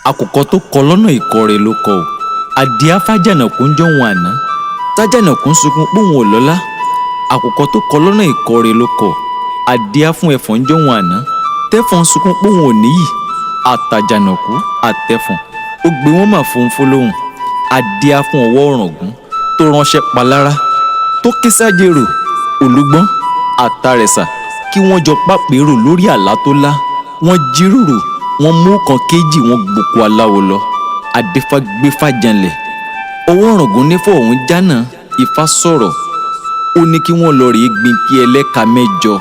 àkùkọ tó kọ lọ́nà ìkọrẹ ló kọ ò. Àdìá fájànàkú ń jọ̀hún àná tájànàkú ń sunkún póun ò lọ́lá. Àkùkọ tó kọ lọ́nà ìkọrẹ ló kọ. Àdìá fún ẹfọ̀n ń jọ̀hún àná tẹ́fọ̀n ń sunkún póun ò níyì. Àtàjànàkú àtẹfọ̀n ó gbé wọn mà fún fọlọ́hùn. Àdìá fún ọwọ́ ọ̀ràngún tó ránṣẹ́ palára tó ké sájèrò olúgbọ́n àtàrẹ̀sà kí wọ́n jọ pàpérò lórí àlá tó lá. Wọ́n jíròrò wọ́n mú kan kéjì wọ́n gbòkú aláwo lọ. Adéfá gbé fàjànlẹ̀ ọwọ́ ọ̀ràngún nífọ̀ ọ̀hún jánà. Ifá sọ̀rọ̀ ó ní kí wọ́n lọ rèé gbin kí ẹlẹ́ka mẹ́jọ.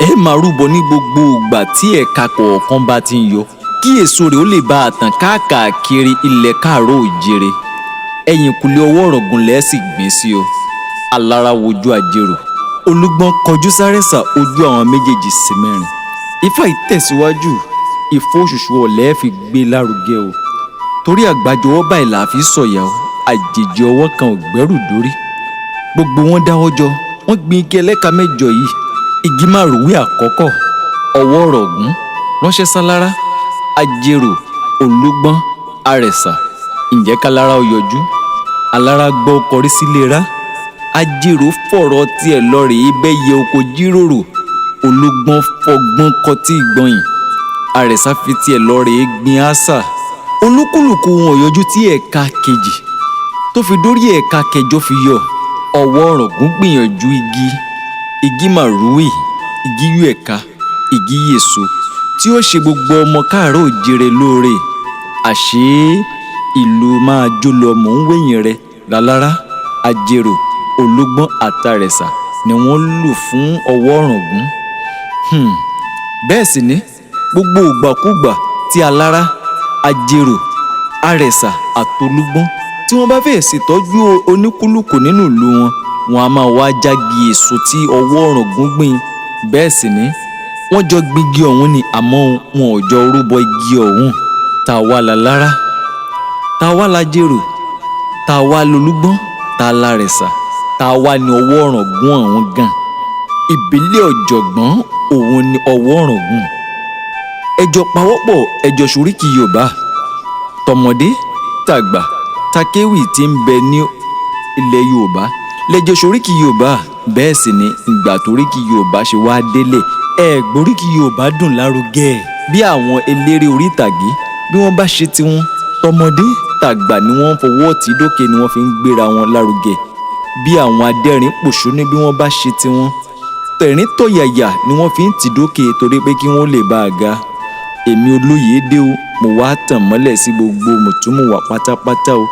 Ẹ máa rúbọ ní gbogbo ìgbà tí ẹ̀ka kọ̀ọ̀kan bá ti ń yọ kí èso rẹ̀ ó lè bá a tàn káàkiri ilẹ̀ káàárọ̀ òjìrè. Ẹ̀yìnkùlé ọwọ́ ọ̀ràngún lẹ́ẹ̀ sì gbìn sí o. Alára wojú àjèrò olúgbọ́n kọjú sárẹ́sà ojú àwọn méjèèjì sí mẹ́rin. Ifá ìtẹ̀síwájú ìfóṣùṣù ọ̀lẹ́ fi gbé lárugẹ o. Torí àgbájọ ọwọ́ báyìí là á fi sọ̀yà o. Àjèjì ọwọ́ kan ò gbẹ́rù dórí. Gbogbo wọn dáwọ́ jọ wọ́n gbin igi ẹlẹ́ka mẹ́jọ yìí. Igi márùwé àkọ́kọ́ ọwọ́ ọ̀ràngún ránṣẹ́ sálára àjèrò olúgbọ́n àrẹ̀sà. Ǹjẹ́ kálára ó yọjú? Alára gbọ́ kọrí sílé rá. Àjèrò fọ̀rọ̀ tiẹ̀ lọ rèé bẹ́yẹ oko jíròrò. Olúgbọ́n fọgbọ́n kọtí ìgbọ̀nyìn. Àrẹ̀sà fi tiẹ̀ lọ rèé gbin àṣà. Olúkúlùkù wọn yọjú tí ẹ̀ka kejì tó fi dórí ẹ̀ka kẹjọ fi yọ. Ọwọ́ ọ̀ràngún gbìyànjú igi màrúwè igi yú ẹ̀ka igi yèso tí ó ṣe gbogbo ọmọ káàárọ̀ òjìrè lóore. Àṣé ìlú máa jó lọ mò ń wẹ̀yìn rẹ̀ lálára àjèrò olúgbọ́n àtàrẹ̀sà ni wọ́n lù fún ọwọ́ ọ̀ràngún. Bẹ́ẹ̀ sì ni gbogbo ìgbàkúgbà tí alára àjèrò àrẹ̀sà àtolúgbọ́n tí wọ́n bá fẹ́ ṣètọ́jú oníkúlùkù nínú ìlú wọn a máa wá jági èso tí ọwọ́ ọ̀ràngún gbìn. Bẹ́ẹ̀ sì ni wọ́n jọ gbígi ọ̀hún ni àmọ́ wọn ò jọ rúbọ igi ọ̀hún. Ta wá lálára ta wá lájèrò ta wá lolúgbọ́n ta lárẹ̀sà ta wá ní ọwọ́ ọ̀ràngún ọ̀hún gan. Ìbílẹ̀ ọ̀jọ̀gbọ́n òun ni ọwọ́ ọ̀ràngún. Ẹjọ́ pawọ́pọ̀ ẹjọ́ ṣoríkì Yorùbá tọmọdé tàgbà takéwì tí ń bẹ ní ilẹ̀ Yorùbá lẹ́jọ́ ṣoríkì Yorùbá. Bẹ́ẹ̀ sì ni ìgbà toríkì Yorùbá ṣe wá délẹ̀ ẹ̀gbóríkì Yorùbá dùn lárugẹ. Bí àwọn eléré orí ìtàgé bí wọ́n bá ṣe tiwọn tọmọdé tàgbà ni wọ́n fọwọ́ tí dókè ni wọ́n fi ń gbéra wọn lárugẹ. Bí àwọn adẹ́rìn pòṣónú bí wọ́n bá ṣe tiwọn tẹ̀rín tọ̀yàyà ni wọ́n fi ń tì dókè torí pé kí wọ́n lè bá a ga. Èmi Olóyèdé o mo wá tàn mọ́lẹ̀ sí gbogbo mùtúmùwà pátápátá o.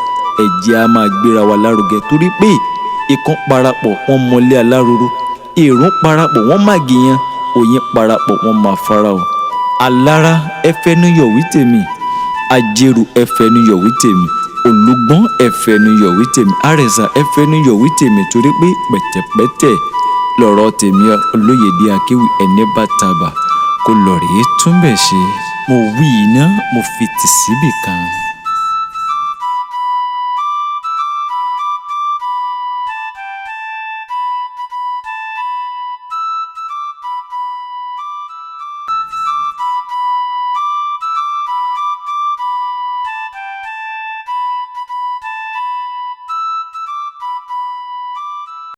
Ẹ jẹ́ a máa gbéra wa lárugẹ torí pé ikán parapọ̀ wọ́n mọlé aláròró èrún parapọ̀ wọ́n má gìyàn òyìn parapọ̀ wọ́n máa fara o. Alára ẹfẹ́nu yọ̀wí tèmi àjèrò ẹfẹ́nu yọ̀wí tèmi olúgbọ́n ẹfẹ́nu yọ̀wí tèmi àrẹ̀sà ẹfẹ́nu yọ̀wí tèmi torí pé pẹ̀tẹ̀pẹ̀tẹ̀ lọ̀rọ̀ tèmi Olóyèdé Akewi ẹni bá tàbà kó lọ rèé túnbẹ̀ ṣe. Mo wí iná mo fi tì síbì kan.